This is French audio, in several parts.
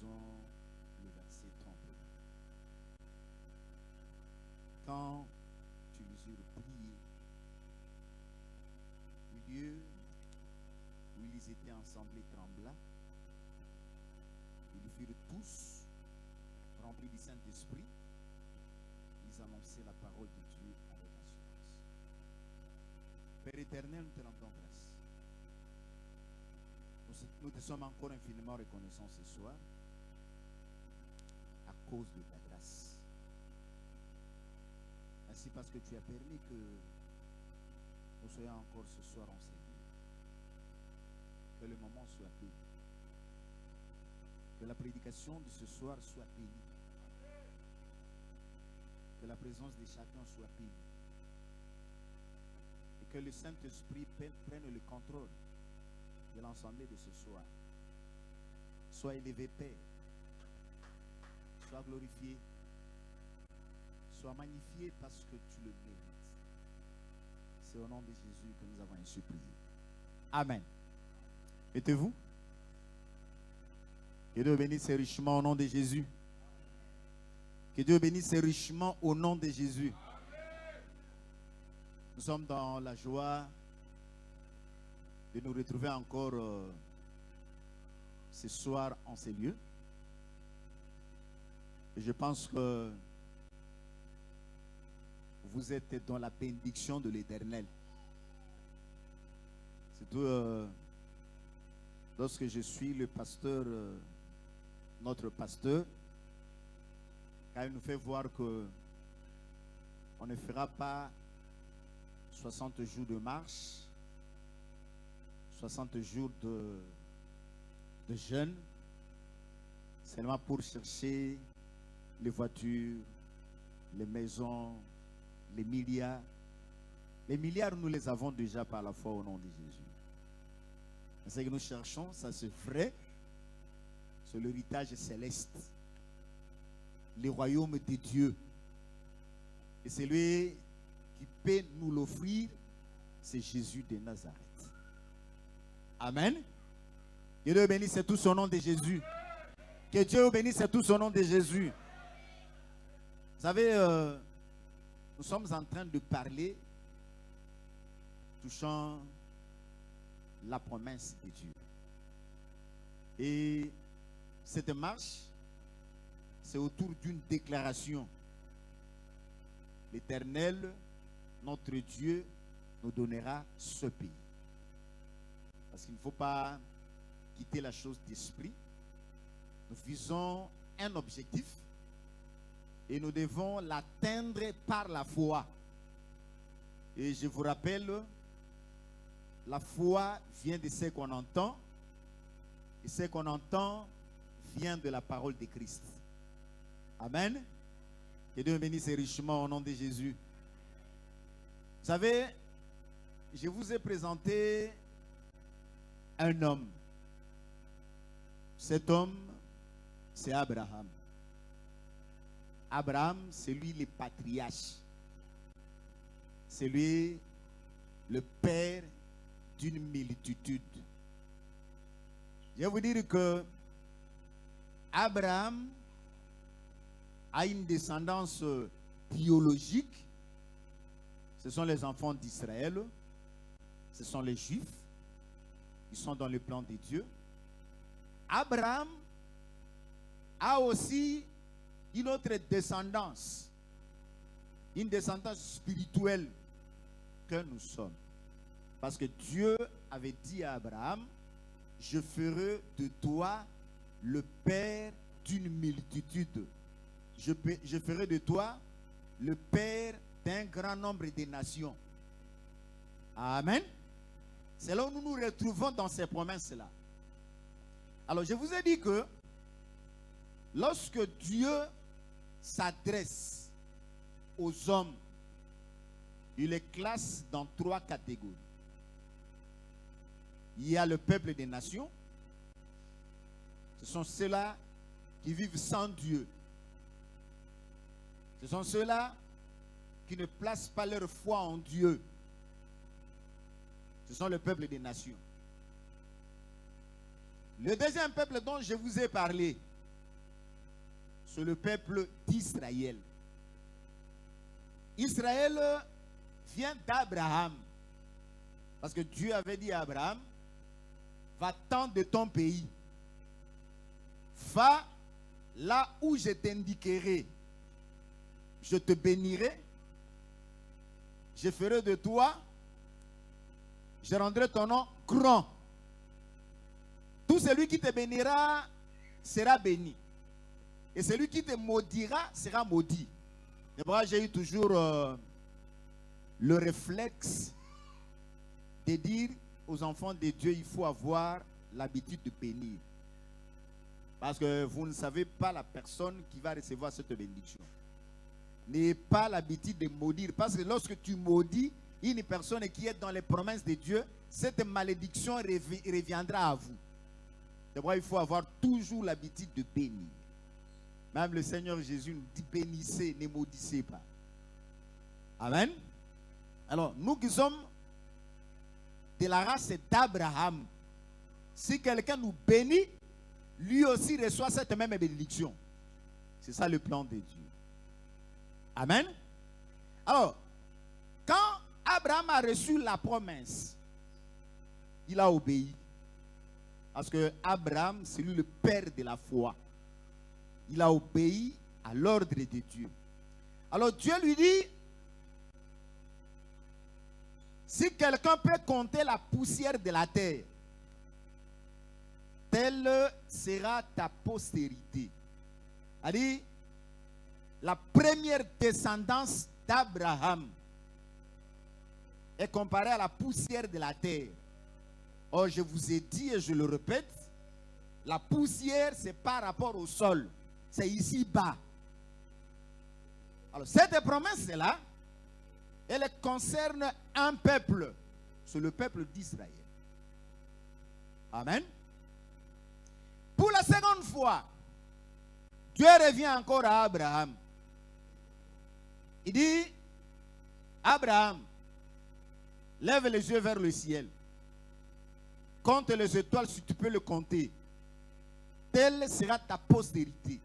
lisons le verset 31. Quand tu les eurent priés, le lieu où ils étaient ensemble trembla, ils furent tous remplis du Saint-Esprit, ils annonçaient la parole de Dieu avec assurance. Père éternel, nous te rendons grâce. Nous te sommes encore infiniment reconnaissants ce soir à cause de ta grâce. Merci parce que tu as permis que nous soyons encore ce soir enseignés. Que le moment soit béni. Que la prédication de ce soir soit bénie. Que la présence de chacun soit bénie. Et que le Saint-Esprit prenne le contrôle de l'ensemble de ce soir. Sois élevé, Père. Sois glorifié. Sois magnifié parce que tu le mérites. C'est au nom de Jésus que nous avons ainsi prié. Amen. Mettez-vous. Que Dieu bénisse richement au nom de Jésus. Que Dieu bénisse richement au nom de Jésus. Nous sommes dans la joie de nous retrouver encore ce soir en ces lieux. Et je pense que vous êtes dans la bénédiction de l'Éternel. Surtout lorsque je suis le pasteur, notre pasteur, car il nous fait voir que on ne fera pas 60 jours de marche, 60 jours de jeûne, seulement pour chercher les voitures, les maisons, les milliards. Les milliards, nous les avons déjà par la foi au nom de Jésus. Ce que nous cherchons, ça se ferait sur l'héritage céleste, le royaume de Dieu. Et celui qui peut nous l'offrir, c'est Jésus de Nazareth. Amen. Que Dieu bénisse tout son nom de Jésus. Que Dieu bénisse tout son nom de Jésus. Vous savez, nous sommes en train de parler touchant la promesse de Dieu. Et cette marche, c'est autour d'une déclaration. L'Éternel, notre Dieu, nous donnera ce pays. Parce qu'il ne faut pas quitter la chose d'esprit. Nous visons un objectif et nous devons l'atteindre par la foi. Et je vous rappelle, la foi vient de ce qu'on entend, et ce qu'on entend vient de la parole de Christ. Amen. Que Dieu bénisse richement au nom de Jésus. Vous savez, je vous ai présenté un homme. Cet homme, c'est Abraham. Abraham, c'est lui le patriarche. C'est lui le père d'une multitude. Je vais vous dire que Abraham a une descendance biologique. Ce sont les enfants d'Israël. Ce sont les Juifs. Ils sont dans le plan de Dieu. Abraham a aussi une autre descendance. Une descendance spirituelle que nous sommes. Parce que Dieu avait dit à Abraham, je ferai de toi le père d'une multitude. Je ferai de toi le père d'un grand nombre de nations. Amen. C'est là où nous nous retrouvons dans ces promesses-là. Alors, je vous ai dit que lorsque Dieu s'adresse aux hommes, il les classe dans 3 catégories. Il y a le peuple des nations. Ce sont ceux-là qui vivent sans Dieu. Ce sont ceux-là qui ne placent pas leur foi en Dieu. Ce sont le peuple des nations. Le deuxième peuple dont je vous ai parlé, c'est le peuple d'Israël. Israël vient d'Abraham. Parce que Dieu avait dit à Abraham, va-t'en de ton pays. Va là où je t'indiquerai. Je te bénirai. Je ferai de toi. Je rendrai ton nom grand. Tout celui qui te bénira sera béni. Et celui qui te maudira sera maudit. Et moi, j'ai eu toujours le réflexe de dire aux enfants de Dieu, il faut avoir l'habitude de bénir. Parce que vous ne savez pas la personne qui va recevoir cette bénédiction. N'ayez pas l'habitude de maudire. Parce que lorsque tu maudis une personne qui est dans les promesses de Dieu, cette malédiction reviendra à vous. C'est pourquoi il faut avoir toujours l'habitude de bénir. Même le Seigneur Jésus nous dit bénissez, ne maudissez pas. Amen. Alors, nous qui sommes de la race d'Abraham, si quelqu'un nous bénit, lui aussi reçoit cette même bénédiction. C'est ça le plan de Dieu. Amen. Alors, quand Abraham a reçu la promesse, il a obéi. Parce que Abraham, c'est lui le père de la foi. Il a obéi à l'ordre de Dieu. Alors Dieu lui dit, si quelqu'un peut compter la poussière de la terre, telle sera ta postérité. C'est-à-dire, la première descendance d'Abraham est comparée à la poussière de la terre. Or, je vous ai dit et je le répète, la poussière, c'est par rapport au sol. C'est ici bas. Alors, cette promesse-là, elle concerne un peuple. C'est le peuple d'Israël. Amen. Pour la seconde fois, Dieu revient encore à Abraham. Il dit, Abraham, lève les yeux vers le ciel. Compte les étoiles si tu peux le compter. Telle sera ta postérité.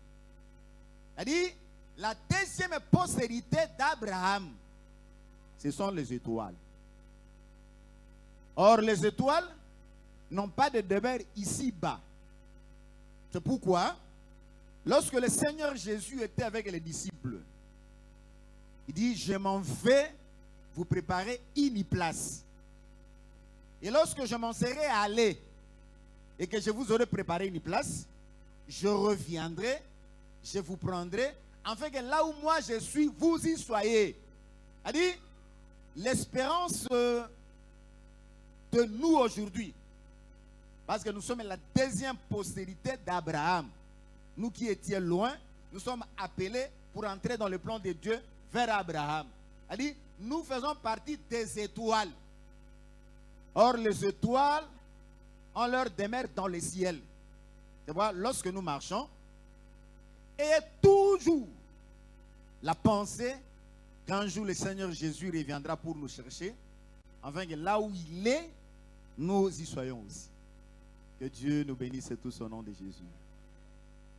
C'est-à-dire, la deuxième postérité d'Abraham, ce sont les étoiles. Or, les étoiles n'ont pas de demeure ici-bas. C'est pourquoi, lorsque le Seigneur Jésus était avec les disciples, il dit, je m'en vais vous préparer une place. Et lorsque je m'en serai allé et que je vous aurai préparé une place, je reviendrai, je vous prendrai, afin que là où moi je suis, vous y soyez. C'est-à-dire, l'espérance de nous aujourd'hui, parce que nous sommes la deuxième postérité d'Abraham. Nous qui étions loin, nous sommes appelés pour entrer dans le plan de Dieu vers Abraham. C'est-à-dire, nous faisons partie des étoiles. Or, les étoiles ont leur demeure dans le ciel. Tu vois, lorsque nous marchons, et toujours la pensée qu'un jour le Seigneur Jésus reviendra pour nous chercher, afin que là où il est, nous y soyons aussi. Que Dieu nous bénisse tous au nom de Jésus.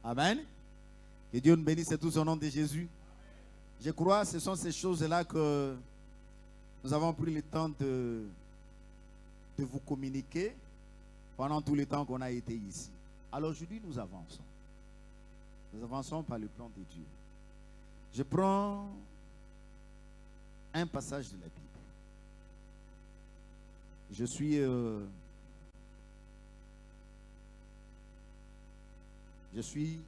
Amen. Que Dieu nous bénisse tous au nom de Jésus. Je crois que ce sont ces choses-là que nous avons pris le temps de vous communiquer pendant tout le temps qu'on a été ici. Alors aujourd'hui, nous avançons. Nous avançons par le plan de Dieu. Je prends un passage de la Bible. Je suis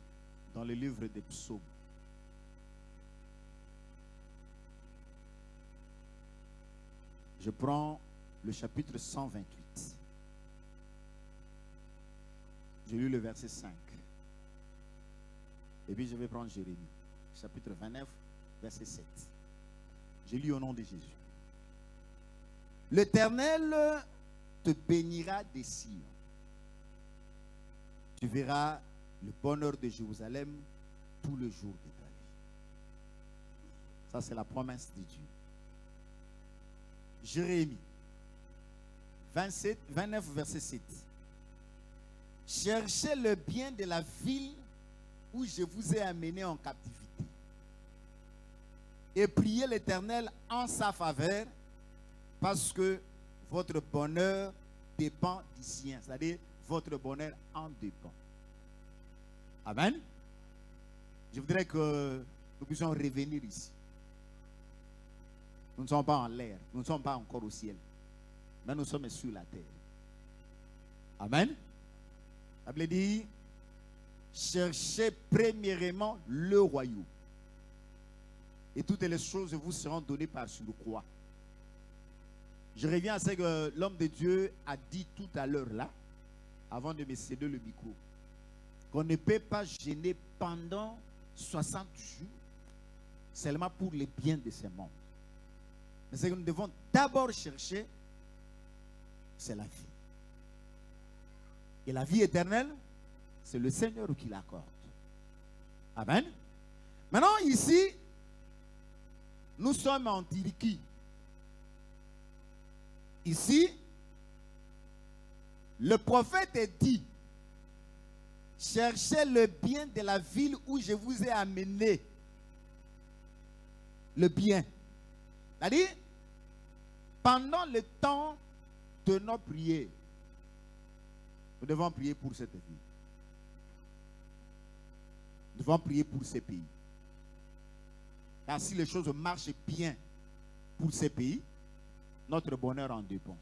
dans le livre des psaumes. Je prends le chapitre 128. Je lis le verset 5. Et puis je vais prendre Jérémie, chapitre 29, verset 7. Je lis au nom de Jésus. L'Éternel te bénira des Sion. Tu verras le bonheur de Jérusalem tout le jour de ta vie. Ça, c'est la promesse de Dieu. Jérémie 29, verset 7. Cherchez le bien de la ville où je vous ai amené en captivité. Et priez l'Éternel en sa faveur, parce que votre bonheur dépend du sien. C'est-à-dire, votre bonheur en dépend. Amen. Je voudrais que nous puissions revenir ici. Nous ne sommes pas en l'air, nous ne sommes pas encore au ciel, mais nous sommes sur la terre. Amen. La Bible dit, cherchez premièrement le royaume, et toutes les choses vous seront données par surcroît. Je reviens à ce que l'homme de Dieu a dit tout à l'heure là, avant de me céder le micro, qu'on ne peut pas jeûner pendant 60 jours seulement pour le bien de ce monde. Mais ce que nous devons d'abord chercher, c'est la vie. Et la vie éternelle, c'est le Seigneur qui l'accorde. Amen. Maintenant, ici, nous sommes en Turquie. Ici, le prophète dit, cherchez le bien de la ville où je vous ai amené. Le bien. C'est-à-dire, pendant le temps de nos prières, nous devons prier pour cette ville. Nous devons prier pour ces pays. Car si les choses marchent bien pour ces pays, notre bonheur en dépend.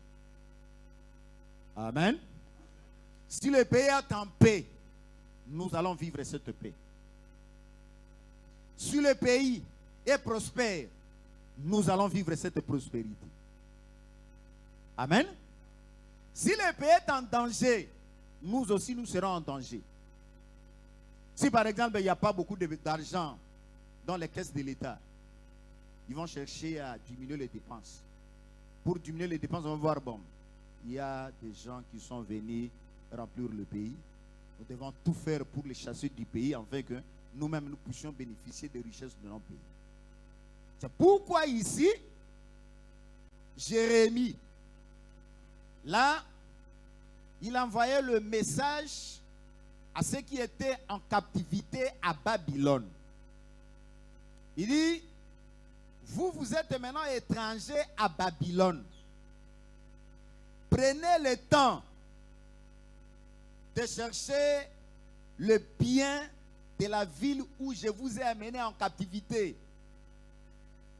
Amen. Si le pays est en paix, nous allons vivre cette paix. Si le pays est prospère, nous allons vivre cette prospérité. Amen. Si le pays est en danger, nous aussi nous serons en danger. Si par exemple il n'y a pas beaucoup d'argent dans les caisses de l'État, ils vont chercher à diminuer les dépenses. Pour diminuer les dépenses, on va voir, bon, il y a des gens qui sont venus remplir le pays. Nous devons tout faire pour les chasser du pays, afin que nous-mêmes nous puissions bénéficier des richesses de notre pays. C'est pourquoi ici, Jérémie, là, il envoyait le message à ceux qui étaient en captivité à Babylone. Il dit, vous êtes maintenant étrangers à Babylone. Prenez le temps de chercher le bien de la ville où je vous ai amené en captivité.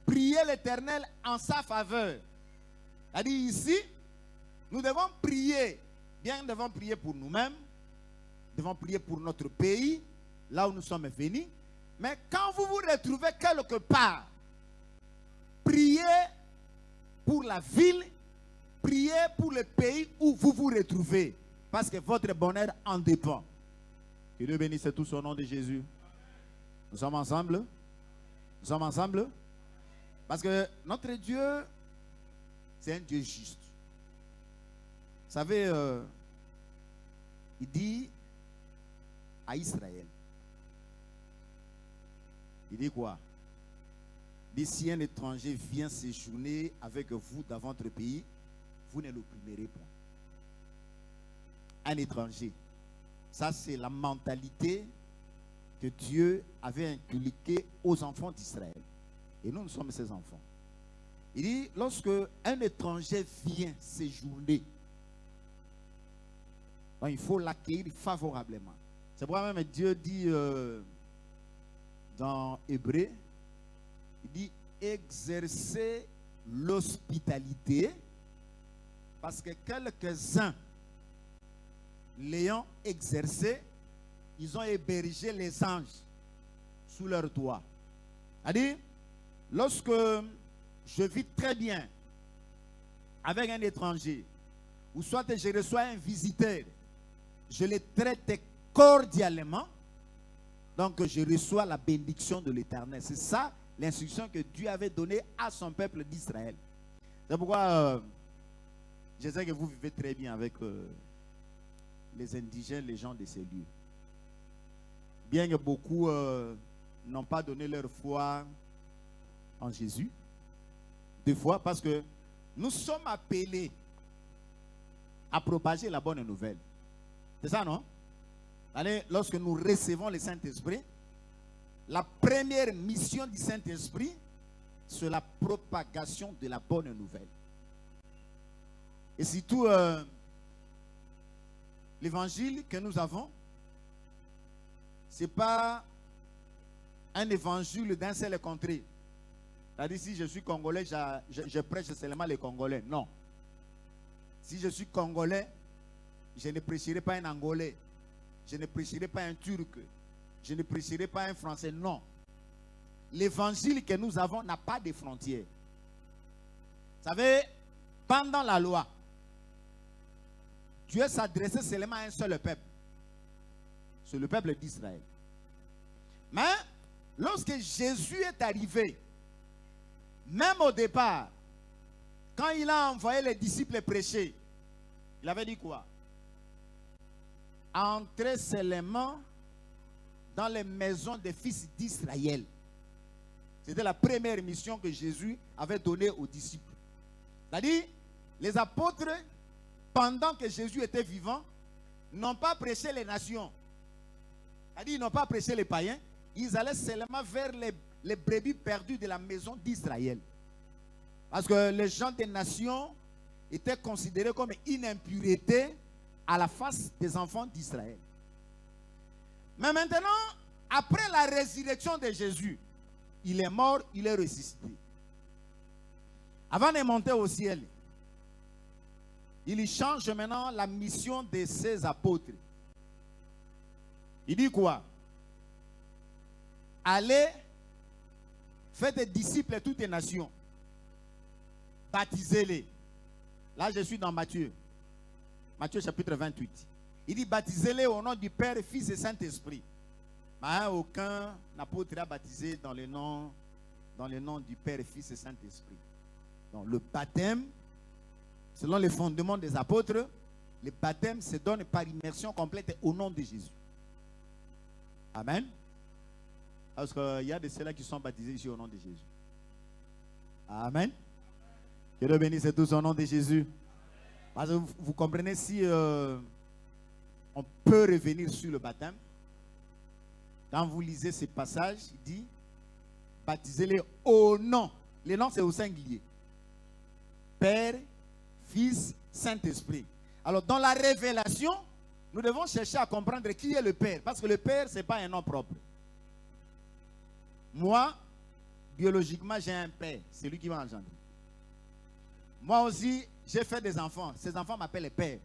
Priez l'Éternel en sa faveur. C'est-à-dire ici, nous devons prier. Bien, nous devons prier pour nous-mêmes. Nous devons prier pour notre pays, là où nous sommes venus. Mais quand vous vous retrouvez quelque part, priez pour la ville, priez pour le pays où vous vous retrouvez. Parce que votre bonheur en dépend. Que Dieu bénisse tous au nom de Jésus. Nous sommes ensemble. Nous sommes ensemble. Parce que notre Dieu, c'est un Dieu juste. Vous savez, il dit à Israël, il dit quoi? Il dit, si un étranger vient séjourner avec vous dans votre pays, vous ne l'opprimerez pas. Un étranger. Ça, c'est la mentalité que Dieu avait inculquée aux enfants d'Israël. Et nous, nous sommes ses enfants. Il dit, lorsque un étranger vient séjourner, il faut l'accueillir favorablement. C'est pourquoi même Dieu dit dans Hébreu, il dit, exercer l'hospitalité, parce que quelques-uns l'ayant exercé, ils ont hébergé les anges sous leur toit. C'est-à-dire, lorsque je vis très bien avec un étranger, ou soit je reçois un visiteur, je le traite cordialement, donc je reçois la bénédiction de l'Éternel. C'est ça l'instruction que Dieu avait donnée à son peuple d'Israël. C'est pourquoi je sais que vous vivez très bien avec les indigènes, les gens de ces lieux. Bien que beaucoup n'ont pas donné leur foi en Jésus, des fois parce que nous sommes appelés à propager la bonne nouvelle. C'est ça, non? Allez, lorsque nous recevons le Saint-Esprit, la première mission du Saint-Esprit, c'est la propagation de la bonne nouvelle. Et surtout, l'évangile que nous avons, ce n'est pas un évangile d'un seul contrée. C'est-à-dire, si je suis congolais, je prêche seulement les Congolais. Non. Si je suis congolais, je ne prêcherai pas un Angolais. Je ne prêcherai pas un Turc. Je ne prêcherai pas un Français. Non. L'évangile que nous avons n'a pas de frontières. Vous savez, pendant la loi, Dieu s'adressait seulement à un seul peuple. C'est le peuple d'Israël. Mais lorsque Jésus est arrivé, même au départ, quand il a envoyé les disciples prêcher, il avait dit quoi? Entrez seulement dans les maisons des fils d'Israël. C'était la première mission que Jésus avait donnée aux disciples. C'est-à-dire, les apôtres, pendant que Jésus était vivant, n'ont pas prêché les nations. C'est-à-dire, ils n'ont pas prêché les païens. Ils allaient seulement vers les brebis perdues de la maison d'Israël. Parce que les gens des nations étaient considérés comme une impureté à la face des enfants d'Israël. Mais maintenant, après la résurrection de Jésus, il est mort, il est ressuscité. Avant de monter au ciel, il change maintenant la mission de ses apôtres. Il dit quoi? Allez, faites des disciples de toutes les nations. Baptisez-les. Là, je suis dans Matthieu. Matthieu chapitre 28. Il dit baptisez-les au nom du Père, Fils et Saint-Esprit. Mais aucun apôtre a baptisé dans le nom du Père, Fils et Saint-Esprit. Donc le baptême, selon les fondements des apôtres, le baptême se donne par immersion complète au nom de Jésus. Amen. Parce qu'il y a de ceux-là qui sont baptisés ici au nom de Jésus. Amen. Que Dieu bénisse tous au nom de Jésus. Parce que vous comprenez, si on peut revenir sur le baptême, quand vous lisez ce passage, il dit baptisez-les au nom. Le nom, c'est au singulier. Père, Fils, Saint-Esprit. Alors, dans la révélation, nous devons chercher à comprendre qui est le Père. Parce que le Père, ce n'est pas un nom propre. Moi, biologiquement, j'ai un père. C'est lui qui m'a engendré. Moi aussi, j'ai fait des enfants. Ces enfants m'appellent les pères.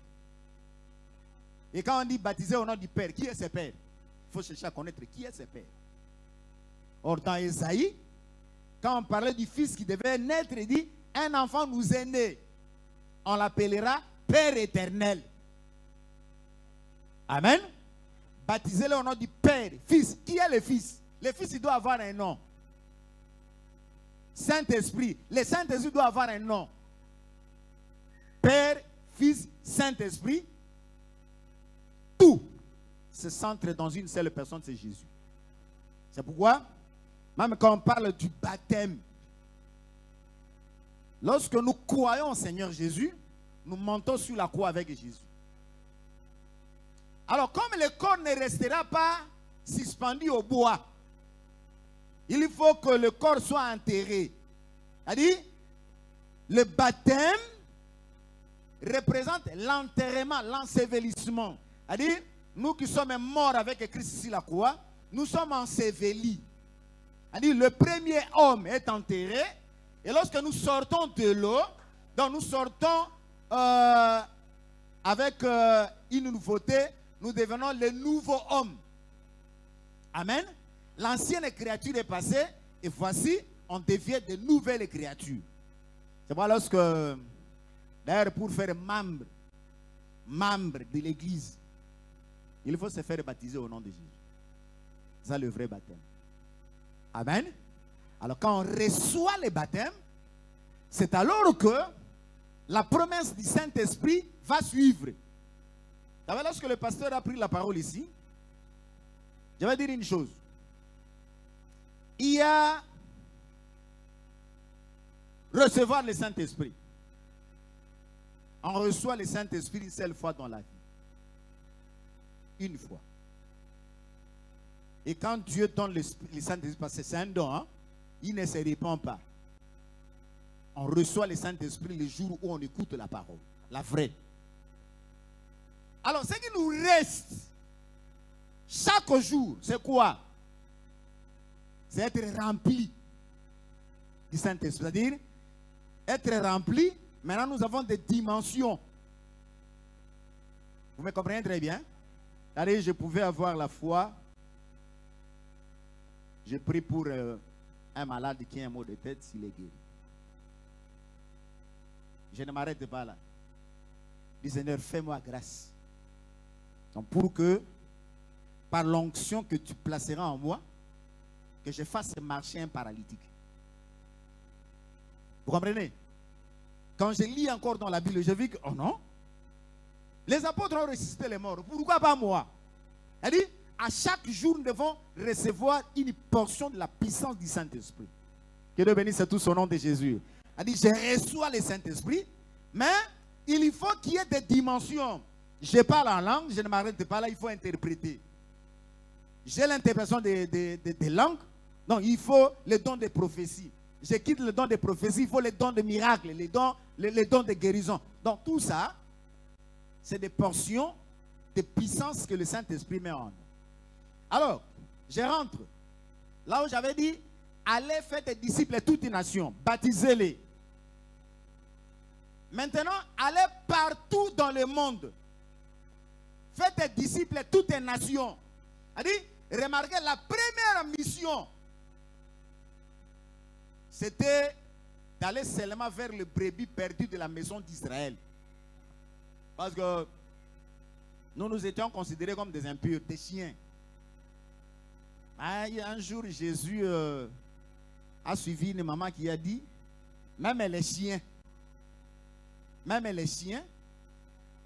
Et quand on dit baptiser au nom du Père, qui est ce Père? Il faut chercher à connaître qui est ce Père. Or, dans Ésaïe, quand on parlait du Fils qui devait naître, il dit, un enfant nous est né. On l'appellera Père éternel. Amen. Baptisez-le au nom du Père, Fils. Qui est le Fils? Le Fils, il doit avoir un nom. Saint-Esprit. Le Saint-Esprit doit avoir un nom. Père, Fils, Saint-Esprit. Tout se centre dans une seule personne, c'est Jésus. C'est pourquoi, même quand on parle du baptême, lorsque nous croyons au Seigneur Jésus, nous montons sur la croix avec Jésus. Alors, comme le corps ne restera pas suspendu au bois, il faut que le corps soit enterré. C'est-à-dire, le baptême représente l'enterrement, l'ensevelissement. C'est-à-dire, nous qui sommes morts avec Christ sur la croix, nous sommes ensevelis. C'est-à-dire, le premier homme est enterré, et lorsque nous sortons de l'eau, donc nous sortons avec une nouveauté, nous devenons le nouveau homme. Amen. L'ancienne créature est passée, et voici, on devient de nouvelles créatures. C'est pourquoi lorsque, d'ailleurs, pour faire membre de l'église, il faut se faire baptiser au nom de Jésus. C'est ça le vrai baptême. Amen. Alors quand on reçoit le baptême, c'est alors que la promesse du Saint-Esprit va suivre. Vous savez, lorsque le pasteur a pris la parole ici, je vais dire une chose. Il y a recevoir le Saint-Esprit. On reçoit le Saint-Esprit une seule fois dans la vie. Une fois. Et quand Dieu donne le Saint-Esprit, parce que c'est un don, hein, il ne se répand pas. On reçoit le Saint-Esprit le jour où on écoute la parole, la vraie. Alors, ce qui nous reste chaque jour, c'est quoi? C'est être rempli du Saint-Esprit. C'est-à-dire, être rempli, maintenant nous avons des dimensions. Vous me comprenez très bien? C'est-à-dire, je pouvais avoir la foi. Je prie pour un malade qui a un mot de tête, s'il est guéri. Je ne m'arrête pas là. Dis Seigneur, fais-moi grâce. Donc pour que, par l'onction que tu placeras en moi, que je fasse marcher un paralytique. Vous comprenez? Quand je lis encore dans la Bible, je vis que, oh non, les apôtres ont ressuscité les morts. Pourquoi pas moi? Elle dit, à chaque jour, nous devons recevoir une portion de la puissance du Saint-Esprit. Que Dieu bénisse tout son nom de Jésus. Elle dit, je reçois le Saint-Esprit, mais il faut qu'il y ait des dimensions. Je parle en langue, je ne m'arrête pas là, il faut interpréter. J'ai l'interprétation des langues, donc il faut le don de prophétie. Je quitte le don de prophétie, il faut le don de miracles, les dons de guérison. Donc tout ça, c'est des portions de puissance que le Saint-Esprit met en nous. Alors, je rentre. Là où j'avais dit, allez faire des disciples de toutes les nations, baptisez-les. Maintenant, allez partout dans le monde. Faites des disciples de toutes les nations. C'est-à-dire, remarquez, la première mission, c'était d'aller seulement vers le brebis perdu de la maison d'Israël. Parce que nous étions considérés comme des impurs, des chiens. Un jour, Jésus a suivi une maman qui a dit, même les chiens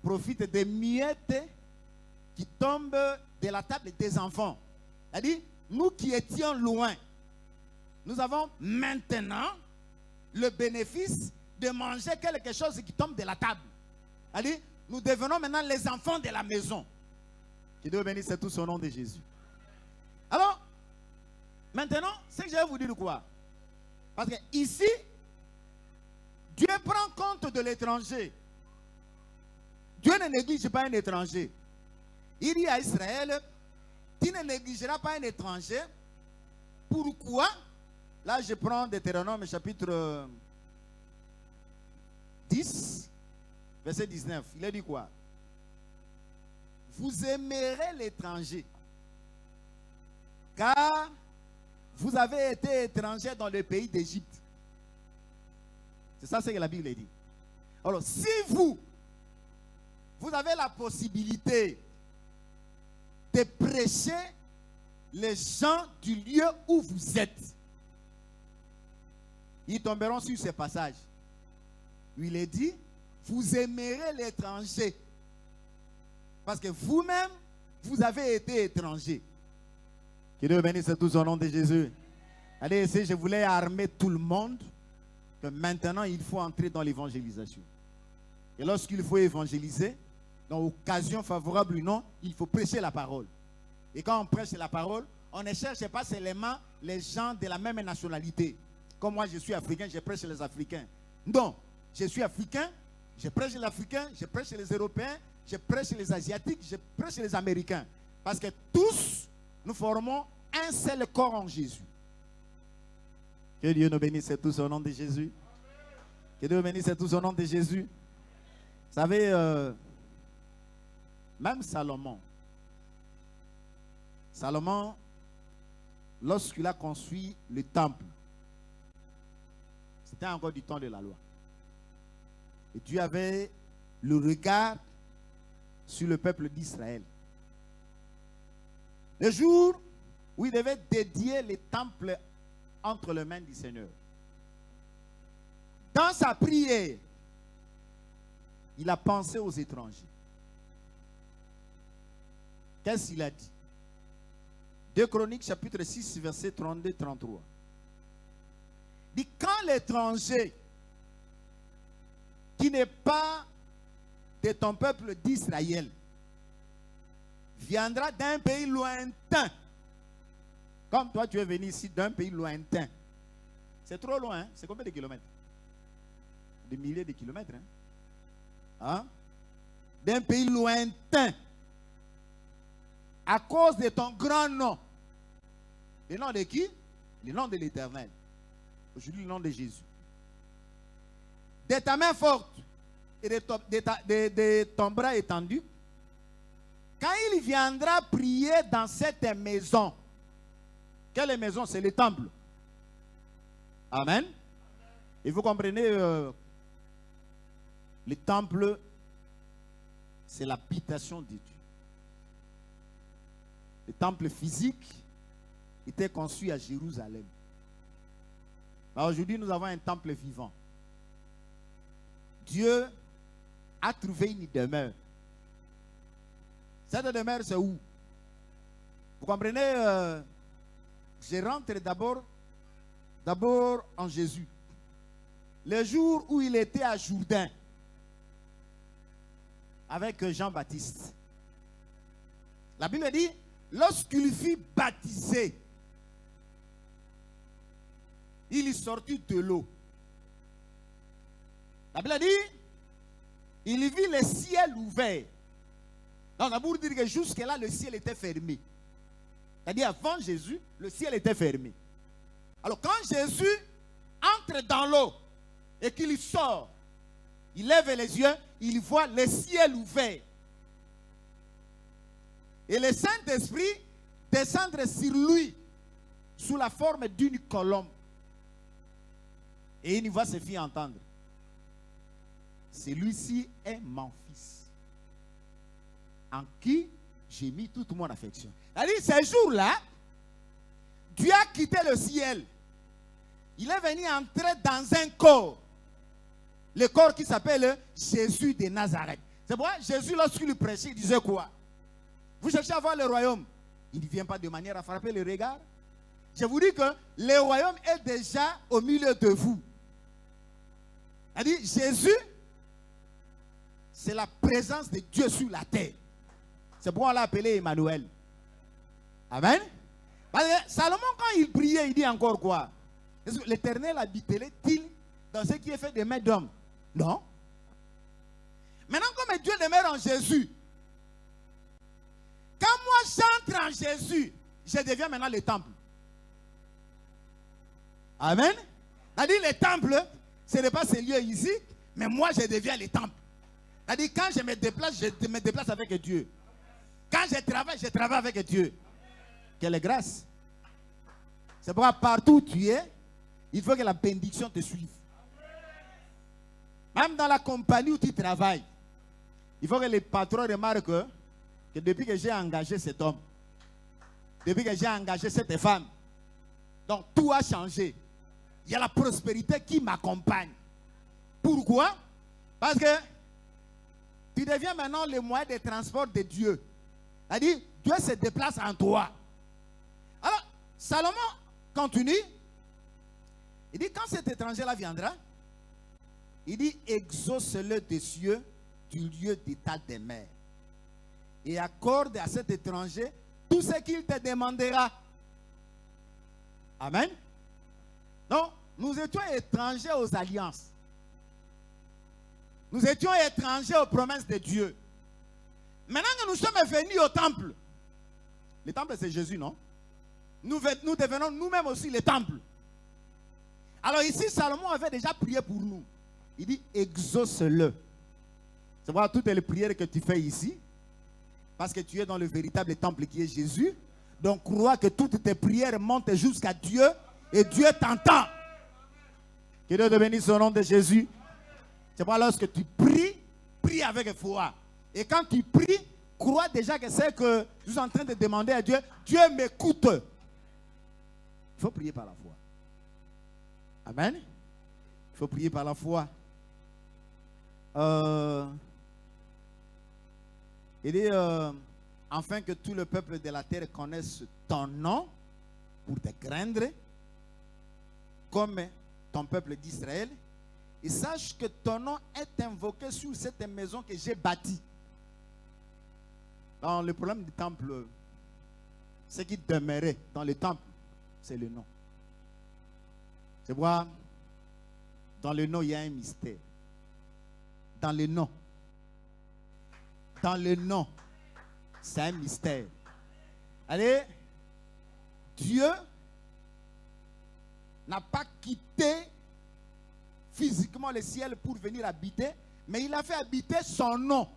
profitent des miettes qui tombent de la table des enfants. C'est-à-dire, nous qui étions loin, nous avons maintenant le bénéfice de manger quelque chose qui tombe de la table. C'est-à-dire, nous devenons maintenant les enfants de la maison. Que Dieu bénisse tout son nom de Jésus. Alors, maintenant, c'est que je vais vous dire quoi? Parce que ici, Dieu prend compte de l'étranger. Dieu ne néglige pas un étranger. Il dit à Israël, tu ne négligeras pas un étranger. Pourquoi? Là, je prends Deutéronome chapitre 10, verset 19. Il a dit quoi? Vous aimerez l'étranger, car vous avez été étranger dans le pays d'Égypte. C'est ça ce que la Bible dit. Alors, si vous avez la possibilité de prêcher les gens du lieu où vous êtes, ils tomberont sur ce passage où il est dit, vous aimerez l'étranger, parce que vous-même, vous avez été étranger. Que Dieu bénisse tout au nom de Jésus. Allez, ici, je voulais armer tout le monde que maintenant, il faut entrer dans l'évangélisation. Et lorsqu'il faut évangéliser, dans occasion favorable ou non, il faut prêcher la parole. Et quand on prêche la parole, on ne cherche pas seulement les gens de la même nationalité. Comme moi, je suis africain, je prêche les Africains. Non, je suis africain, je prêche les Africains, je prêche les Européens, je prêche les Asiatiques, je prêche les Américains. Parce que tous, nous formons un seul corps en Jésus. Que Dieu nous bénisse tous au nom de Jésus. Que Dieu bénisse tous au nom de Jésus. Vous savez, même Salomon, lorsqu'il a construit le temple, c'était encore du temps de la loi. Et Dieu avait le regard sur le peuple d'Israël. Le jour où il devait dédier le temple entre les mains du Seigneur, dans sa prière, il a pensé aux étrangers. Qu'est-ce qu'il a dit? 2 Chroniques chapitre 6 verset 32-33. Dit, quand l'étranger qui n'est pas de ton peuple d'Israël viendra d'un pays lointain Comme toi, tu es venu ici d'un pays lointain. C'est trop loin, hein? C'est combien de kilomètres? Des milliers de kilomètres. Hein? D'un pays lointain. À cause de ton grand nom. Le nom de qui? Le nom de l'Éternel. Aujourd'hui, le nom de Jésus. De ta main forte et de ton bras étendu, quand il viendra prier dans cette maison, quelle maison? C'est le temple. Amen. Et vous comprenez, le temple, c'est l'habitation de Dieu. Le temple physique était construit à Jérusalem. Aujourd'hui, nous avons un temple vivant. Dieu a trouvé une demeure. Cette demeure, c'est où? Vous comprenez, je rentre d'abord en Jésus. Le jour où il était à Jourdain avec Jean-Baptiste. La Bible dit, lorsqu'il fut baptisé, il est sorti de l'eau. La Bible dit, il vit le ciel ouvert. Donc, ça veut dire que jusque-là, le ciel était fermé. C'est-à-dire, avant Jésus, le ciel était fermé. Alors, quand Jésus entre dans l'eau et qu'il sort, il lève les yeux, il voit le ciel ouvert. Et le Saint-Esprit descendre sur lui sous la forme d'une colombe. Et il va se faire entendre. Celui-ci est mon fils, en qui j'ai mis toute mon affection. C'est-à-dire, ce jour-là, Dieu a quitté le ciel. Il est venu entrer dans un corps. Le corps qui s'appelle Jésus de Nazareth. C'est pourquoi Jésus, lorsqu'il prêchait, il disait quoi? Vous cherchez à voir le royaume. Il ne vient pas de manière à frapper le regard. Je vous dis que le royaume est déjà au milieu de vous. C'est-à-dire, Jésus, c'est la présence de Dieu sur la terre. C'est pourquoi on l'a appelé Emmanuel. Amen. Parce que Salomon, quand il priait, il dit encore quoi? Est-ce que l'Éternel habiterait-il dans ce qui est fait des mains d'hommes? Non. Maintenant, comme Dieu demeure en Jésus, quand moi j'entre en Jésus, je deviens maintenant le temple. Amen. C'est-à-dire, le temple, ce n'est pas ce lieu ici, mais moi je deviens le temple. C'est-à-dire, quand je me déplace avec Dieu. Quand je travaille avec Dieu. Quelle grâce. C'est pourquoi partout où tu es, il faut que la bénédiction te suive. Même dans la compagnie où tu travailles, il faut que les patrons remarquent que depuis que j'ai engagé cet homme, depuis que j'ai engagé cette femme, donc tout a changé. Il y a la prospérité qui m'accompagne. Pourquoi? Parce que tu deviens maintenant le moyen de transport de Dieu. C'est-à-dire, Dieu se déplace en toi. Alors, Salomon continue. Il dit, quand cet étranger-là viendra, il dit, exauce-le des cieux du lieu d'état des mers. Et accorde à cet étranger tout ce qu'il te demandera. Amen. Donc, nous étions étrangers aux alliances. Nous étions étrangers aux promesses de Dieu. Maintenant que nous sommes venus au temple, le temple c'est Jésus, non? Nous devenons nous-mêmes aussi le temple. Alors ici, Salomon avait déjà prié pour nous. Il dit, exauce-le. C'est voir toutes les prières que tu fais ici, parce que tu es dans le véritable temple qui est Jésus. Donc crois que toutes tes prières montent jusqu'à Dieu et Dieu t'entend. Que Dieu te bénisse au nom de Jésus. C'est pourquoi lorsque tu pries, prie avec foi. Et quand tu pries, crois déjà que c'est que tu es en train de demander à Dieu, Dieu m'écoute. Il faut prier par la foi. Amen. Il faut prier par la foi. Il dit, afin que tout le peuple de la terre connaisse ton nom pour te craindre, comme ton peuple d'Israël, et sache que ton nom est invoqué sur cette maison que j'ai bâtie. Dans le problème du temple, ce qui demeurait dans le temple, c'est le nom. C'est pourquoi dans le nom, il y a un mystère. Dans le nom. Dans le nom, c'est un mystère. Allez, Dieu n'a pas quitté physiquement le ciel pour venir habiter, mais il a fait habiter son nom.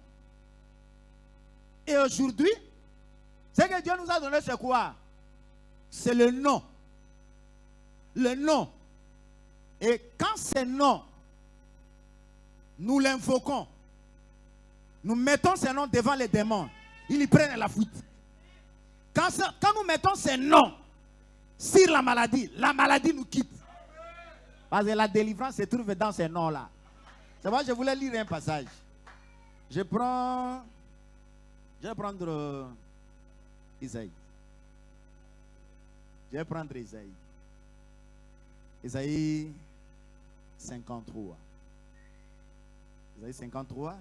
Et aujourd'hui, ce que Dieu nous a donné, c'est quoi? C'est le nom. Le nom. Et quand ce nom, nous l'invoquons, nous mettons ce nom devant les démons, ils y prennent la fuite. Quand nous mettons ce nom sur la maladie nous quitte. Parce que la délivrance se trouve dans ces noms-là. C'est pourquoi je voulais lire un passage. Je vais prendre Isaïe. Je vais prendre Isaïe. Isaïe 53. Isaïe 53.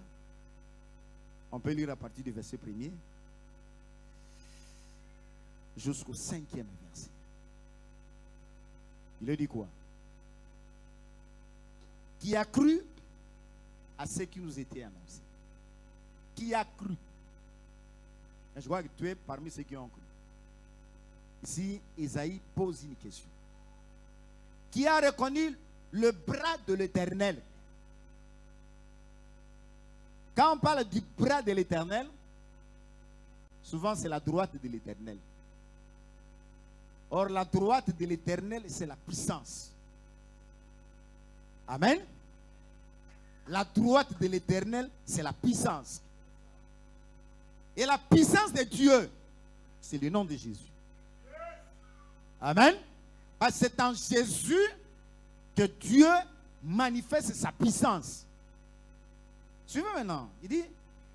On peut lire à partir du verset 1er jusqu'au 5e verset. Il dit quoi? Qui a cru à ce qui nous était annoncé? Qui a cru? Et je crois que tu es parmi ceux qui ont cru. Ici, Isaïe pose une question. Qui a reconnu le bras de l'Éternel? Quand on parle du bras de l'Éternel, souvent c'est la droite de l'Éternel. Or, la droite de l'Éternel, c'est la puissance. Amen. La droite de l'Éternel, c'est la puissance. Et la puissance de Dieu, c'est le nom de Jésus. Amen. Parce que c'est en Jésus que Dieu manifeste sa puissance. Suivez maintenant. Il dit,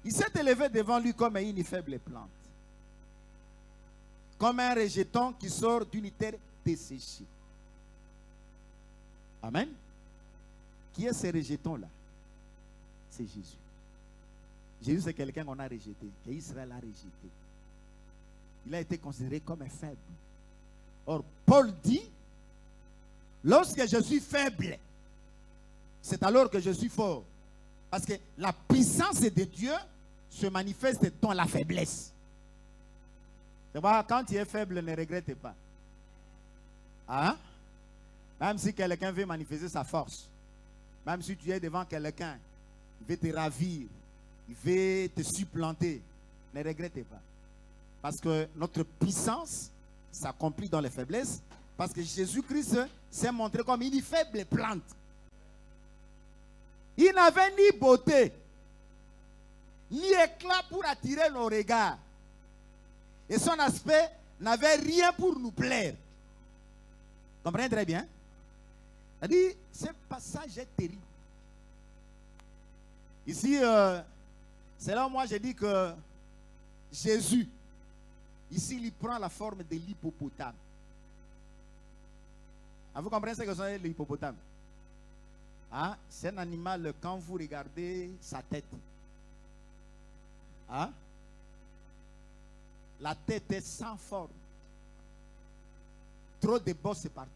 il s'est élevé devant lui comme une faible plante. Comme un rejeton qui sort d'une terre desséchée. Amen. Qui est ce rejeton-là? C'est Jésus. Jésus, c'est quelqu'un qu'on a rejeté, qu'Israël a rejeté. Il a été considéré comme un faible. Or, Paul dit, lorsque je suis faible, c'est alors que je suis fort. Parce que la puissance de Dieu se manifeste dans la faiblesse. C'est pourquoi quand tu es faible, ne regrette pas. Hein? Même si quelqu'un veut manifester sa force, même si tu es devant quelqu'un, il veut te ravir, il veut te supplanter, ne regrette pas. Parce que notre puissance s'accomplit dans les faiblesses, parce que Jésus-Christ s'est montré comme une faible plante. Il n'avait ni beauté, ni éclat pour attirer nos regards. Et son aspect n'avait rien pour nous plaire. Comprenez très bien? C'est-à-dire, ce passage est terrible. Ici, c'est là où moi j'ai dit que Jésus, ici, il prend la forme de l'hippopotame. Vous comprenez ce que c'est l'hippopotame? Hein? C'est un animal, quand vous regardez sa tête, hein? La tête est sans forme. Trop de bosses partout.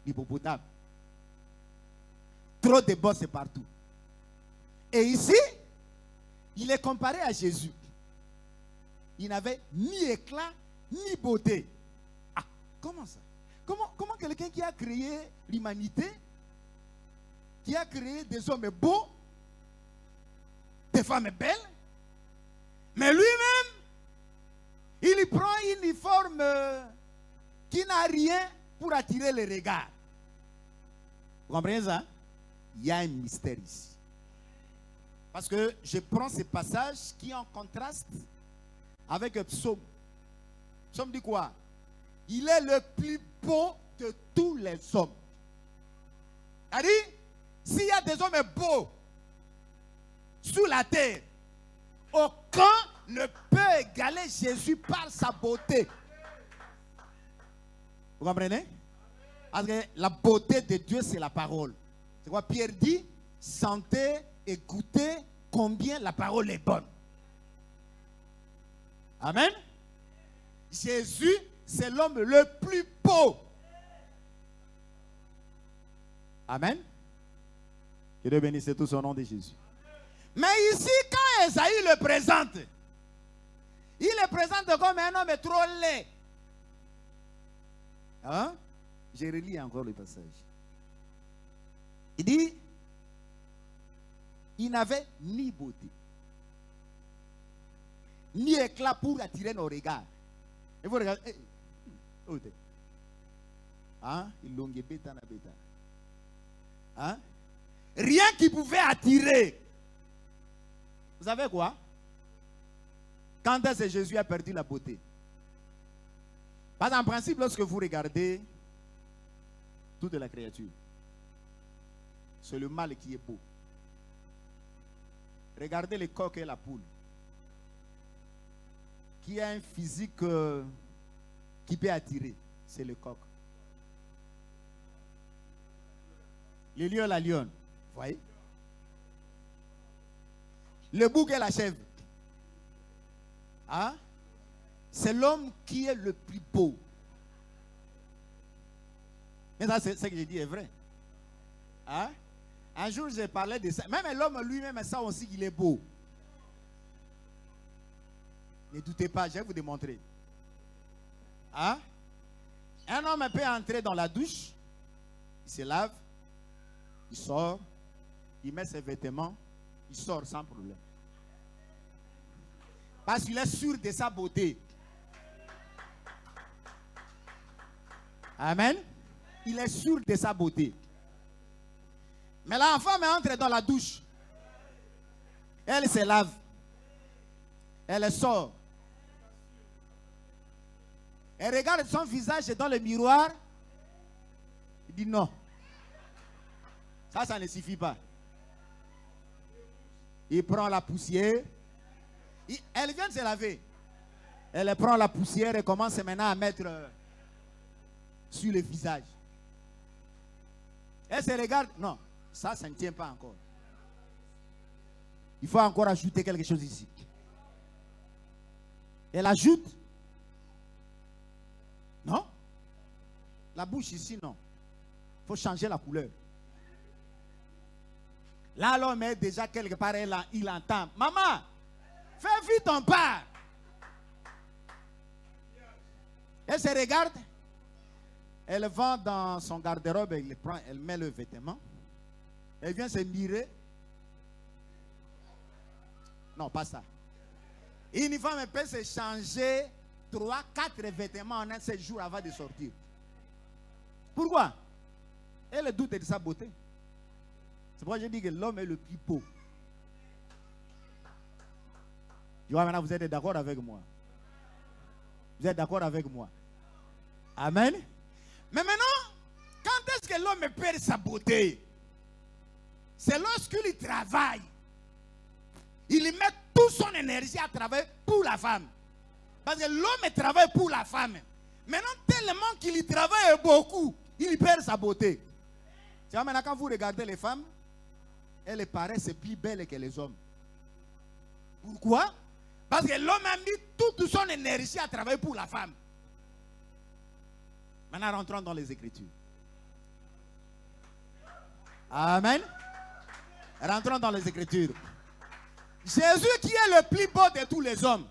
L'hippopotame. Trop de bosses partout. Et ici, il est comparé à Jésus. Il n'avait ni éclat, ni beauté. Ah, comment ça? Comment quelqu'un qui a créé l'humanité, qui a créé des hommes beaux, des femmes belles, mais lui-même, il prend une forme qui n'a rien pour attirer les regards. Vous comprenez ça? Il y a un mystère ici. Parce que je prends ce passage qui est en contraste avec le psaume. Le psaume dit quoi? Il est le plus beau de tous les hommes. C'est-à-dire, s'il y a des hommes beaux sous la terre, aucun ne peut égaler Jésus par sa beauté. Vous comprenez? Parce que la beauté de Dieu, c'est la parole. C'est quoi Pierre dit? Sentez et goûtez combien la parole est bonne. Amen. Jésus, c'est l'homme le plus beau. Amen. Que Dieu bénisse tout au nom de Jésus. Mais ici, quand Esaïe le présente, il le présente comme un homme trop laid. Hein? Je relis encore le passage. Il dit, il n'avait ni beauté, ni éclat pour attirer nos regards. Et vous regardez, hein? Il longue bêta na bêta. Hein? Rien qui pouvait attirer. Vous savez quoi? Quand est-ce que Jésus a perdu la beauté? Parce qu'en principe, lorsque vous regardez toute la créature, c'est le mâle qui est beau. Regardez le coq et la poule, qui a un physique qui peut attirer, c'est le coq. Le lion et la lionne, vous voyez? Le bouc et la chèvre. Hein? C'est l'homme qui est le plus beau. Mais ça, c'est ce que j'ai dit est vrai. Hein? Un jour, j'ai parlé de ça. Même l'homme lui-même, ça aussi, il est beau. Ne doutez pas, je vais vous démontrer. Hein? Un homme peut entrer dans la douche, il se lave, il sort, il met ses vêtements, il sort sans problème. Parce qu'il est sûr de sa beauté. Amen. Il est sûr de sa beauté. Mais la femme entre dans la douche. Elle se lave. Elle sort. Elle regarde son visage dans le miroir. Il dit non. Ça ne suffit pas. Il prend la poussière. Elle vient de se laver. Elle prend la poussière et commence maintenant à mettre sur le visage. Elle se regarde. Non, ça ne tient pas encore. Il faut encore ajouter quelque chose ici. Elle ajoute. Non. La bouche ici, non. Il faut changer la couleur. Là, l'homme est déjà quelque part, il entend. Maman, fais vite ton part. Elle se regarde. Elle va dans son garde-robe, elle met le vêtement. Elle vient se mirer. Non, pas ça. Une femme peut se changer 3, 4 vêtements en un seul jour avant de sortir. Pourquoi? Elle doute de sa beauté. C'est pourquoi je dis que l'homme est le plus beau. Tu vois, maintenant vous êtes d'accord avec moi. Vous êtes d'accord avec moi. Amen. Mais maintenant, quand est-ce que l'homme perd sa beauté? C'est lorsqu'il travaille. Il met toute son énergie à travailler pour la femme. Parce que l'homme travaille pour la femme. Maintenant, tellement qu'il travaille beaucoup, il perd sa beauté. Tu vois, maintenant, quand vous regardez les femmes, elles paraissent plus belles que les hommes. Pourquoi? Parce que l'homme a mis toute son énergie à travailler pour la femme. Maintenant, rentrons dans les Écritures. Amen. Rentrons dans les Écritures. Jésus, qui est le plus beau de tous les hommes,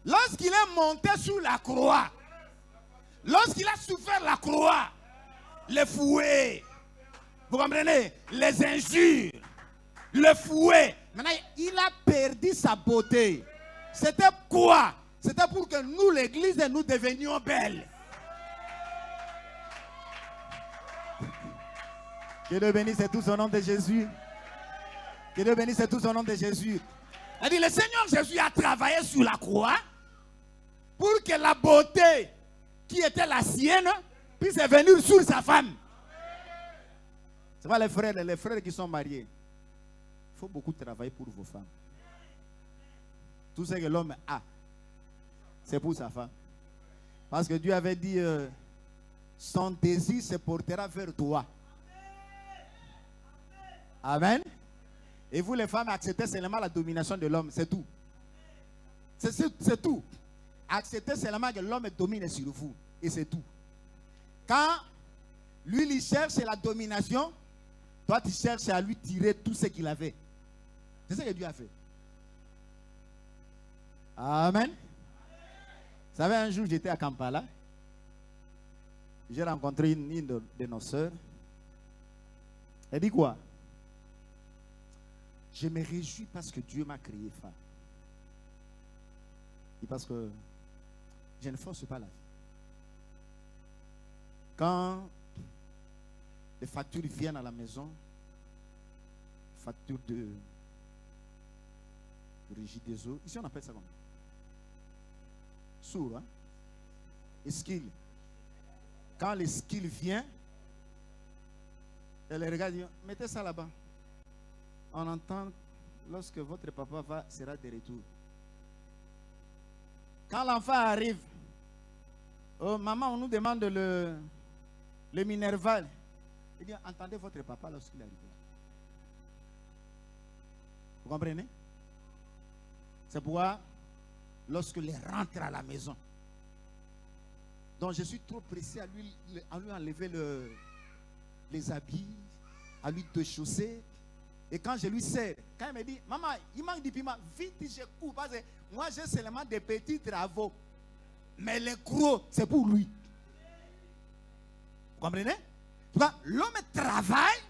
lorsqu'il est monté sur la croix, lorsqu'il a souffert la croix, les fouets, vous comprenez, les injures, le fouet, maintenant il a perdu sa beauté. C'était quoi? C'était pour que nous, l'église, nous devenions belles. Que Dieu bénisse tout au nom de Jésus. Que Dieu bénisse tout au nom de Jésus. Elle dit, le Seigneur Jésus a travaillé sur la croix pour que la beauté qui était la sienne puisse venir sur sa femme. C'est pas les frères qui sont mariés. Il faut beaucoup travailler pour vos femmes. Tout ce que l'homme a, c'est pour sa femme. Parce que Dieu avait dit, son désir se portera vers toi. Amen. Et vous les femmes acceptez seulement la domination de l'homme, c'est tout. C'est tout. Acceptez seulement que l'homme domine sur vous. Et c'est tout. Quand lui, il cherche la domination, toi, tu cherches à lui tirer tout ce qu'il avait. C'est ce que Dieu a fait. Amen. Vous savez, un jour, j'étais à Kampala. J'ai rencontré une de nos sœurs. Elle dit quoi? Je me réjouis parce que Dieu m'a créé femme. Et parce que je ne force pas la vie. Quand les factures viennent à la maison, factures de régie des eaux, ici on appelle ça comment? Sourd, hein? Et skill. Quand les skills viennent, elle les regarde et dit, mettez ça là-bas. On entend lorsque votre papa sera de retour. Quand l'enfant arrive, oh, maman, on nous demande le Minerval. Il dit, entendez votre papa lorsqu'il arrive. Vous comprenez? C'est pourquoi, lorsqu'il rentre à la maison, donc je suis trop pressé à lui enlever les habits, à lui déchausser. Et quand je lui sers, quand il me dit, maman, il manque du piment, vite je coupe. Parce que moi j'ai seulement des petits travaux. Mais les gros, c'est pour lui. Vous comprenez? L'homme travaille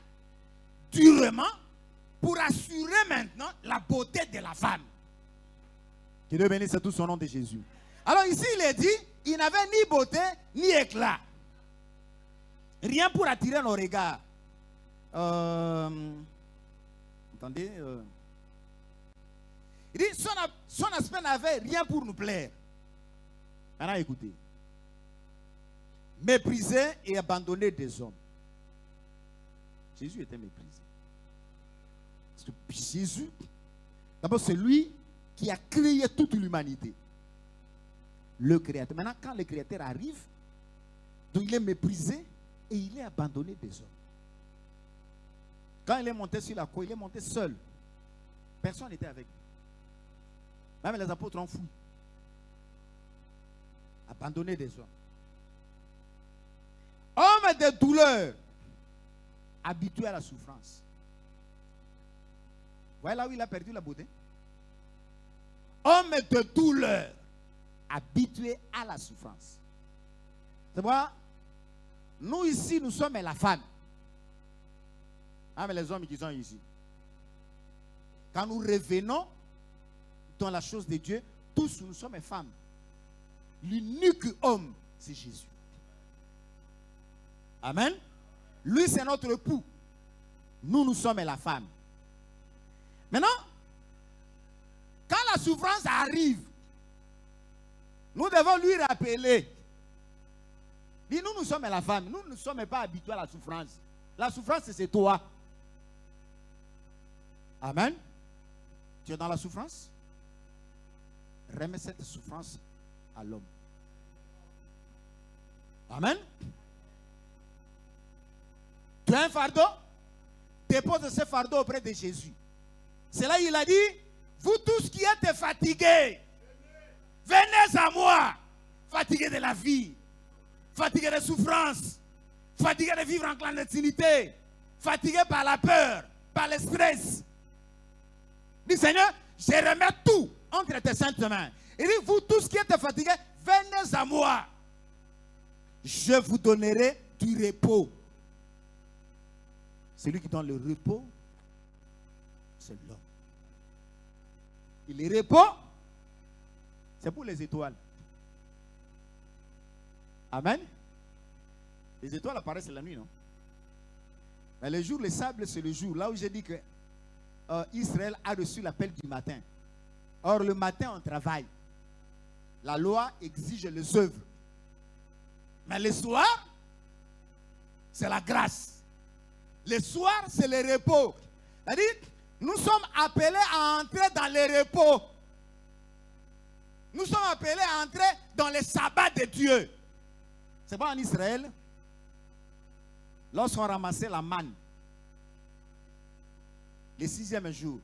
durement pour assurer maintenant la beauté de la femme. Que Dieu bénisse tout son nom de Jésus. Alors ici il est dit, il n'avait ni beauté ni éclat. Rien pour attirer nos regards. Attendez. Il dit, son aspect n'avait rien pour nous plaire. Maintenant écoutez. Méprisé et abandonné des hommes. Jésus était méprisé. Parce que Jésus, d'abord c'est lui qui a créé toute l'humanité. Le Créateur. Maintenant quand le Créateur arrive, donc il est méprisé et il est abandonné des hommes. Quand il est monté sur la croix, il est monté seul. Personne n'était avec lui. Même les apôtres ont fui. Abandonné des hommes. Homme de douleur, habitué à la souffrance. Vous voyez là où il a perdu la beauté? Homme de douleur, habitué à la souffrance. C'est pourquoi nous ici, nous sommes la femme. Ah, mais les hommes qui sont ici. Quand nous revenons dans la chose de Dieu, tous nous sommes femmes. L'unique homme, c'est Jésus. Amen. Lui, c'est notre époux. Nous, nous sommes la femme. Maintenant, quand la souffrance arrive, nous devons lui rappeler. Dit, nous sommes la femme. Nous ne sommes pas habitués à la souffrance. La souffrance, c'est toi. Amen. Tu es dans la souffrance? Remets cette souffrance à l'homme. Amen. Tu as un fardeau? Dépose ce fardeau auprès de Jésus. C'est là il a dit, vous tous qui êtes fatigués, venez à moi. Fatigués de la vie, fatigués de souffrance, fatigués de vivre en clandestinité, fatigués par la peur, par le stress. Dis Seigneur, je remets tout entre tes saintes mains. Il dit, vous tous qui êtes fatigués, venez à moi. Je vous donnerai du repos. Celui qui donne le repos, c'est l'homme. Et le repos, c'est pour les étoiles. Amen. Les étoiles apparaissent la nuit, non? Mais le jour, le sable, c'est le jour. Là où j'ai dit que Israël a reçu l'appel du matin. Or, le matin, on travaille. La loi exige les œuvres. Mais le soir, c'est la grâce. Le soir, c'est le repos. C'est-à-dire, nous sommes appelés à entrer dans le repos. Nous sommes appelés à entrer dans le sabbat de Dieu. C'est pas en Israël. Lorsqu'on ramassait la manne, le 6e jour,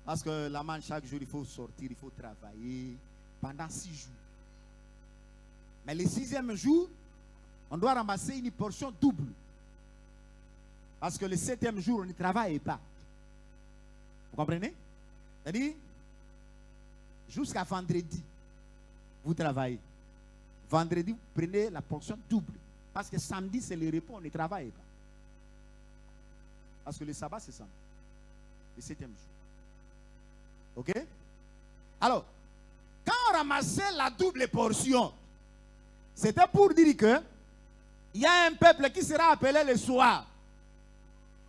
parce que la manne, chaque jour, il faut sortir, il faut travailler pendant 6 jours. Mais le 6e jour, on doit ramasser une portion double. Parce que le 7e jour, on ne travaille pas. Vous comprenez? C'est-à-dire, jusqu'à vendredi, vous travaillez. Vendredi, vous prenez la portion double. Parce que samedi, c'est le repos, on ne travaille pas. Parce que le sabbat, c'est samedi. Le 7e jour. Ok? Alors, quand on ramassait la double portion, c'était pour dire que il y a un peuple qui sera appelé le soir.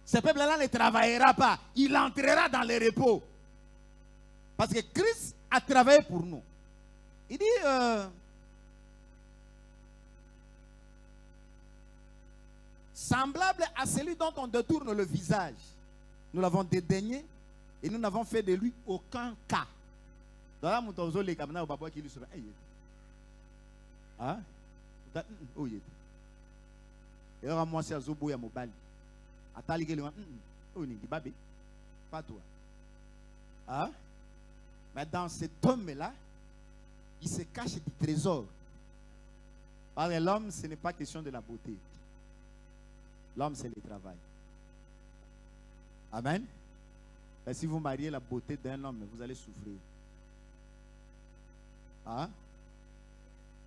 Ce peuple-là ne travaillera pas. Il entrera dans le repos. Parce que Christ a travaillé pour nous. Il dit, semblable à celui dont on détourne le visage. Nous l'avons dédaigné et nous n'avons fait de lui aucun cas. Dans la montagne, les camarades au papa qui lui sauve. Ah? Oh, il y a moi, c'est un zobo à mobile. Attends, les gars, oh, il n'y pas toi. Ah? Mais dans cet homme-là, il se cache des trésors. Parce que l'homme, ce n'est pas question de la beauté. L'homme, c'est le travail. Amen. Et si vous mariez la beauté d'un homme, vous allez souffrir. Hein?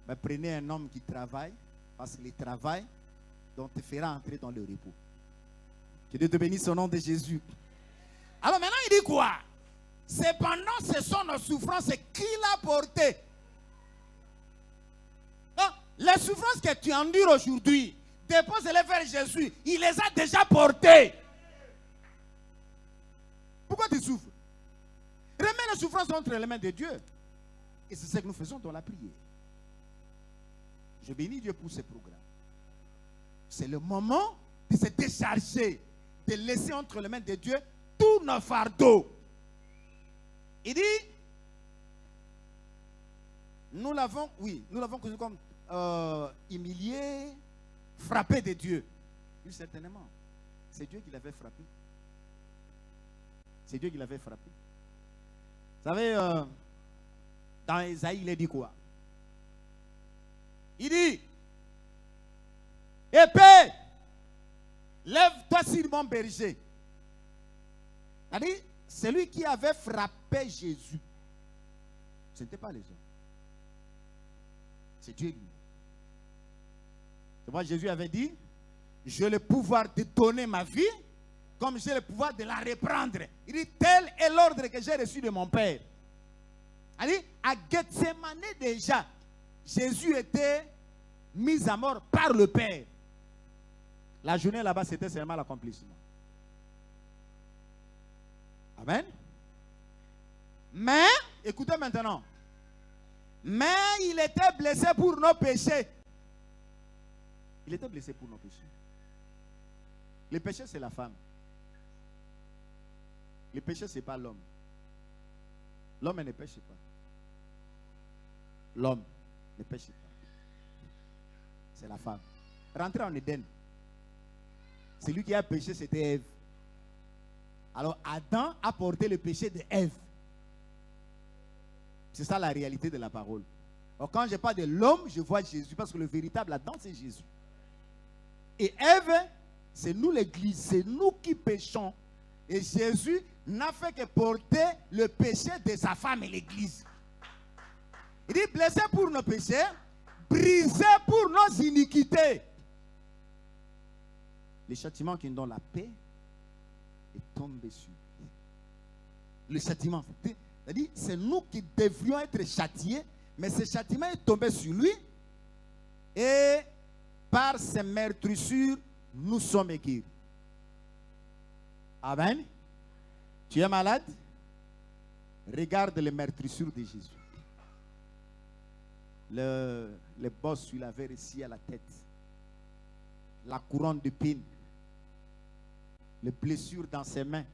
Mais prenez un homme qui travaille, parce que le travail dont te fera entrer dans le repos. Que Dieu te bénisse au nom de Jésus. Alors maintenant, il dit quoi? Cependant, ce sont nos souffrances qu'il a portées. Les souffrances que tu endures aujourd'hui, dépose-les vers Jésus. Il les a déjà portées. Pourquoi tu souffres? Remets les souffrances entre les mains de Dieu. Et c'est ce que nous faisons dans la prière. Je bénis Dieu pour ce programme. C'est le moment de se décharger, de laisser entre les mains de Dieu tous nos fardeaux. Il dit, nous l'avons connu comme humilié, frappé de Dieu. Oui, certainement. C'est Dieu qui l'avait frappé. C'est Dieu qui l'avait frappé. Vous savez, dans Isaïe, il a dit quoi? Il dit, épée, lève-toi sur mon berger. C'est-à-dire, celui qui avait frappé Jésus, ce n'était pas les hommes. C'est Dieu lui. C'est pourquoi Jésus avait dit, j'ai le pouvoir de donner ma vie, comme j'ai le pouvoir de la reprendre. Il dit, tel est l'ordre que j'ai reçu de mon Père. Il dit, à Gethsemane déjà, Jésus était mis à mort par le Père. La journée là-bas, c'était seulement l'accomplissement. Amen. Mais, écoutez maintenant. Mais il était blessé pour nos péchés. Il était blessé pour nos péchés. Le péché, c'est la femme. Le péché, ce n'est pas l'homme. L'homme ne pêche pas. L'homme ne pêche pas. C'est la femme. Rentrez en Éden. Celui qui a péché, c'était Ève. Alors Adam a porté le péché de Ève. C'est ça la réalité de la parole. Alors, quand je parle de l'homme, je vois Jésus, parce que le véritable Adam, c'est Jésus. Et Ève, c'est nous l'église, c'est nous qui péchons. Et Jésus n'a fait que porter le péché de sa femme et l'église. Il dit, blessé pour nos péchés, brisé pour nos iniquités. Le châtiment qui nous donne la paix est tombé sur lui. Le châtiment, c'est-à-dire, c'est nous qui devrions être châtiés, mais ce châtiment est tombé sur lui. Et par ses meurtrissures, nous sommes guéris. Amen. Tu es malade? Regarde les meurtrissures de Jésus. Les bosses lui avaient réussi à la tête. La couronne d'épines. Les blessures dans ses mains.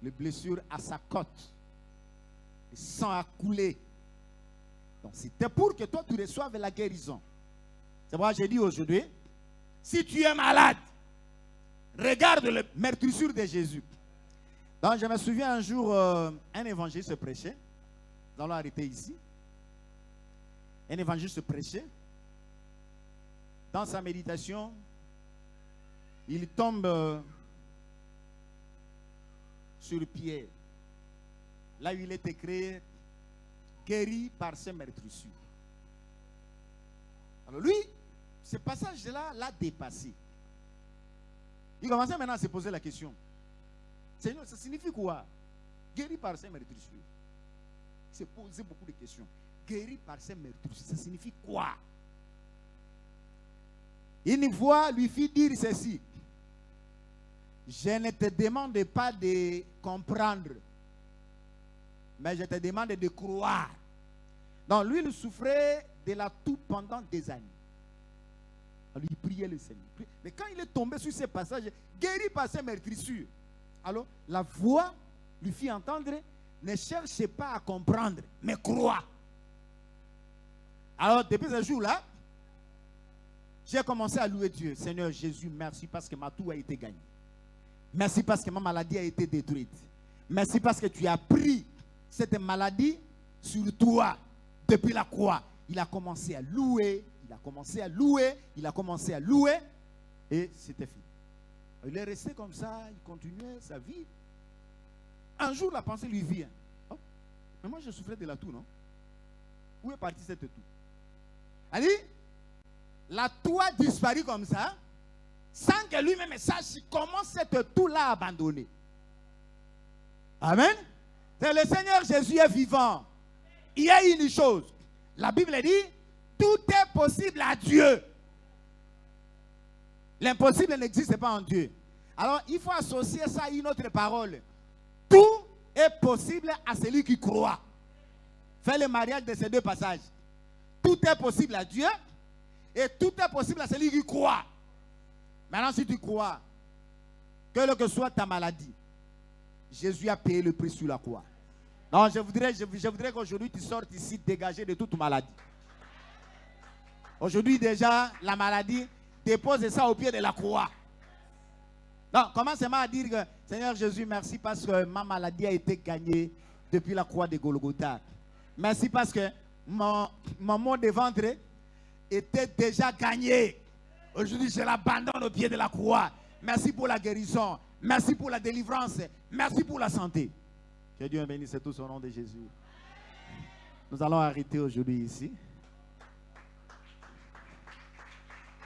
Les blessures à sa côte. Le sang a coulé. Donc c'était pour que toi tu reçoives la guérison. C'est pourquoi j'ai dit aujourd'hui, si tu es malade, regarde les meurtrissures de Jésus. Donc je me souviens un jour, un évangile se prêchait. Nous allons arrêter ici. un évangéliste prêchait. Dans sa méditation, il tombe sur Pierre. Là où il est écrit, guéri par ses meurtrissures. Alors lui, ce passage-là l'a dépassé. Il commençait maintenant à se poser la question. Seigneur, ça signifie quoi? Guéri par ses meurtrissures. Il s'est posé beaucoup de questions. Guéri par ses meurtrissures, ça signifie quoi? Une voix lui fit dire ceci. Je ne te demande pas de comprendre, mais je te demande de croire. Donc lui, il souffrait de la toux pendant des années. Alors il priait le Seigneur. Mais quand il est tombé sur ces passages, guéri par ses meurtrissures, alors la voix lui fit entendre, ne cherchez pas à comprendre, mais crois. Alors depuis ce jour-là, j'ai commencé à louer Dieu. Seigneur Jésus, merci parce que ma toux a été gagnée. Merci parce que ma maladie a été détruite. Merci parce que tu as pris cette maladie sur toi depuis la croix. Il a commencé à louer, il a commencé à louer, il a commencé à louer et c'était fini. Il est resté comme ça, il continuait sa vie. Un jour, la pensée lui vient. Oh, mais moi, je souffrais de la toux, non? Où est partie cette toux? Allez, la toux a disparu comme ça, sans que lui-même sache comment cette toux-là a abandonné. Amen. C'est le Seigneur Jésus est vivant. Il y a une chose. La Bible dit, tout est possible à Dieu. L'impossible n'existe pas en Dieu. Alors, il faut associer ça à une autre parole. Tout est possible à celui qui croit. Fais le mariage de ces deux passages. Tout est possible à Dieu et tout est possible à celui qui croit. Maintenant, si tu crois, quelle que soit ta maladie, Jésus a payé le prix sur la croix. Non, je voudrais qu'aujourd'hui tu sortes ici dégagé de toute maladie. Aujourd'hui déjà, la maladie, dépose ça au pied de la croix. Non, commence seulement à dire que Seigneur Jésus, merci parce que ma maladie a été gagnée depuis la croix de Golgotha. Merci parce que mon mot de ventre était déjà gagné. Aujourd'hui, je l'abandonne au pied de la croix. Merci pour la guérison. Merci pour la délivrance. Merci pour la santé. Que Dieu bénisse tout au nom de Jésus. Nous allons arrêter aujourd'hui ici.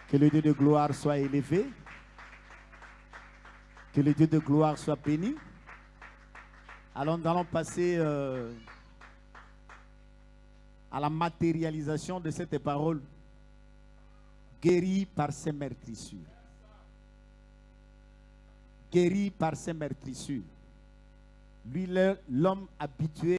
Que le Dieu de gloire soit élevé. Que le Dieu de gloire soit béni. Alors nous allons passer à la matérialisation de cette parole. Guéri par ses meurtrissures. Guéri par ses meurtrissures. Lui, l'homme habitué